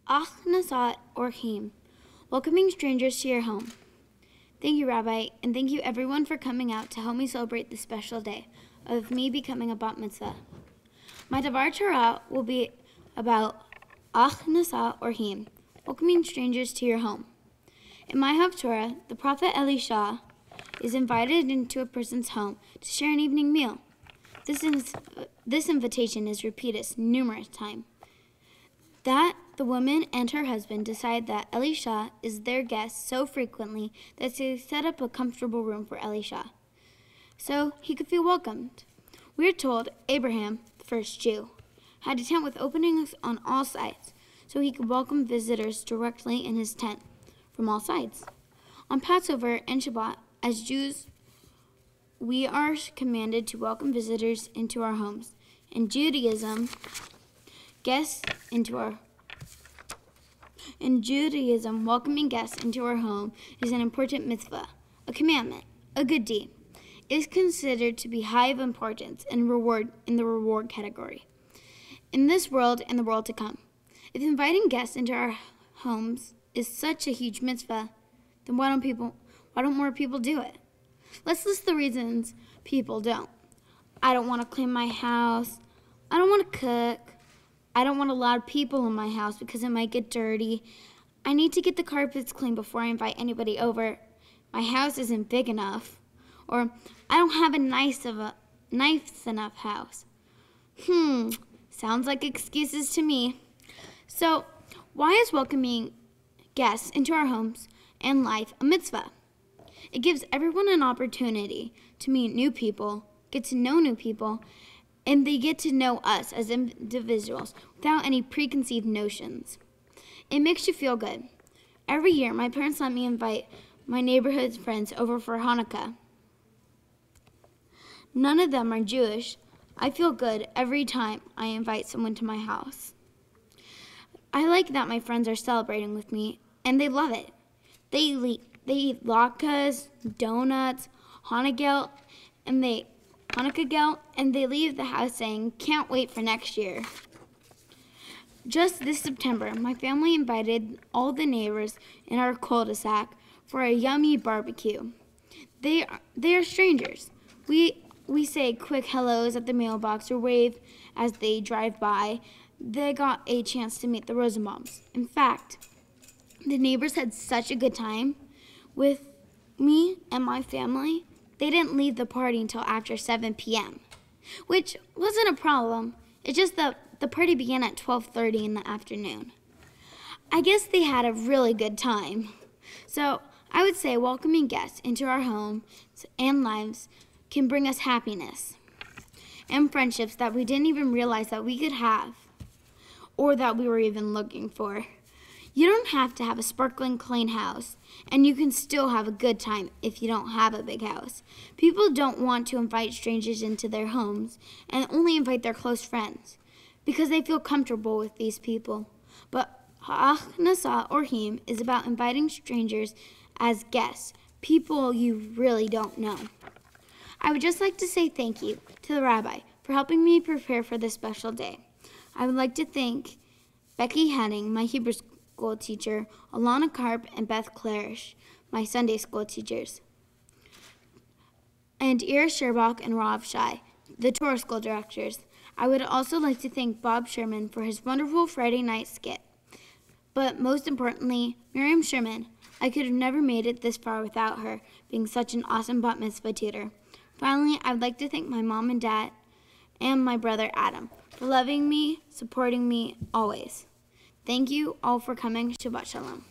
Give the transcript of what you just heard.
Achnasat Orchim, welcoming strangers to your home. Thank you, Rabbi, and thank you everyone for coming out to help me celebrate this special day of me becoming a Bat Mitzvah. My Davar Torah will be about Achnasat Orchim, welcoming strangers to your home. In my Haftorah, the prophet Elisha is invited into a person's home to share an evening meal. This invitation is repeated numerous times. That the woman and her husband decide that Elisha is their guest so frequently that they set up a comfortable room for Elisha, so he could feel welcomed. We are told Abraham, the first Jew, had a tent with openings on all sides, so he could welcome visitors directly in his tent from all sides. On Passover and Shabbat, as Jews, we are commanded to welcome visitors into our homes. In Judaism, welcoming guests into our home is an important mitzvah, a commandment, a good deed. It is considered to be high of importance and reward in the reward category, in this world and the world to come. If inviting guests into our homes is such a huge mitzvah, then why don't more people do it? Let's list the reasons people don't. I don't want to clean my house. I don't want to cook. I don't want a lot of people in my house because it might get dirty. I need to get the carpets clean before I invite anybody over. My house isn't big enough. Or I don't have a nice enough house. Sounds like excuses to me. So why is welcoming guests into our homes and life a mitzvah? It gives everyone an opportunity to meet new people, get to know new people, and they get to know us as individuals without any preconceived notions. It makes you feel good. Every year, my parents let me invite my neighborhood friends over for Hanukkah. None of them are Jewish. I feel good every time I invite someone to my house. I like that my friends are celebrating with me, and they love it. They eat latkes, donuts, Hanukkah, and they leave the house saying, "Can't wait for next year." Just this September, my family invited all the neighbors in our cul-de-sac for a yummy barbecue. They are strangers. We say quick hellos at the mailbox or wave as they drive by. They got a chance to meet the Rosenbaums. In fact, the neighbors had such a good time with me and my family. They didn't leave the party until after 7 p.m., which wasn't a problem. It's just that the party began at 12:30 in the afternoon. I guess they had a really good time. So I would say welcoming guests into our homes and lives can bring us happiness and friendships that we didn't even realize that we could have or that we were even looking for. You don't have to have a sparkling clean house, and you can still have a good time if you don't have a big house. People don't want to invite strangers into their homes and only invite their close friends because they feel comfortable with these people. But Ha'achnasat Orchim is about inviting strangers as guests, people you really don't know. I would just like to say thank you to the rabbi for helping me prepare for this special day. I would like to thank Becky Henning, my Hebrew school teacher, Alana Karp, and Beth Clarish, my Sunday school teachers, and Ira Sherbach and Rob Shai, the Torah school directors. I would also like to thank Bob Sherman for his wonderful Friday night skit. But most importantly, Miriam Sherman. I could have never made it this far without her being such an awesome bat mitzvah tutor. Finally, I would like to thank my mom and dad and my brother Adam for loving me, supporting me always. Thank you all for coming. Shabbat Shalom.